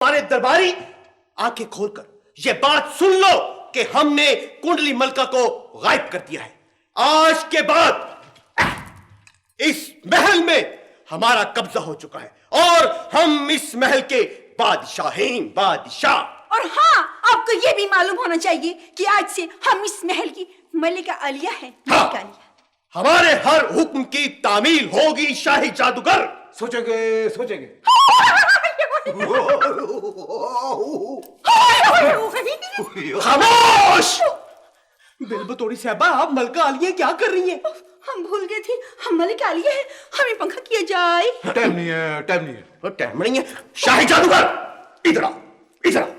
हमारे दरबारी आंखें खोलकर यह बात सुन लो कि हमने कुंडली मलका को गायब कर दिया है। आज के बाद इस महल में हमारा कब्जा हो चुका है और हम इस महल के बादशाह हैं, बादशाह। और हाँ, आपको यह भी मालूम होना चाहिए कि आज से हम इस महल की मलिका आलिया है। हाँ, हमारे हर हुक्म की तामील होगी शाही जादूगर। सोचेंगे सोचेंगे। खामोश! बिलबतौरी साहबा, आप मलका आलिया क्या कर रही हैं? हम भूल गए थे, हम मलिका आलिया है। हमें पंखा किया जाए। टाइम नहीं है, टाइम नहीं है, टाइम नहीं है। शाही जादूगर, इधर आओ, इधर आओ।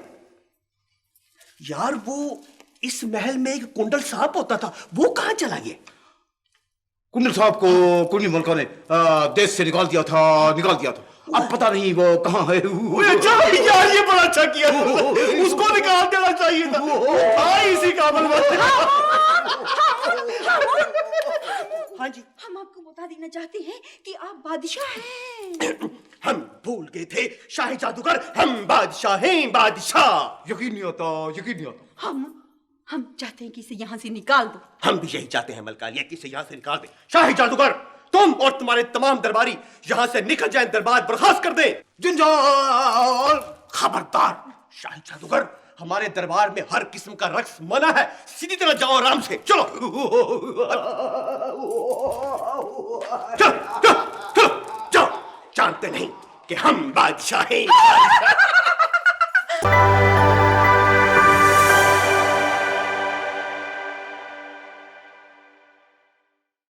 यार, वो इस महल में एक कुंडल सांप होता था, वो कहां चला गया? कुंडल साहब को कुंडली मलका ने देश से निकाल दिया था। अब पता नहीं वो कहाँ है। अच्छा यार, ये बड़ा अच्छा किया। उसको निकाल देना चाहिए था, वो था इसी काबिल। हाँ जी, हम आपको बता देना चाहते हैं कि आप बादशाह हैं। हम भूल गए थे शाही जादूगर, हम बादशाह हैं, बादशाह। यकीन नहीं आता। हम चाहते हैं कि इसे यहाँ से निकाल दो। हम भी यही चाहते हैं मलका आलिया, कि इसे यहाँ से निकाल दे। शाही जादूगर, तुम और तुम्हारे तमाम दरबारी यहाँ से निकल जाएं, दरबार बर्खास्त कर दें। जिंजाल! खबरदार शाही जादूगर, हमारे दरबार में हर किस्म का रक्स मना है। सीधी तरह जाओ, आराम से चलो। चलो, जानते नहीं कि हम बादशाह हैं।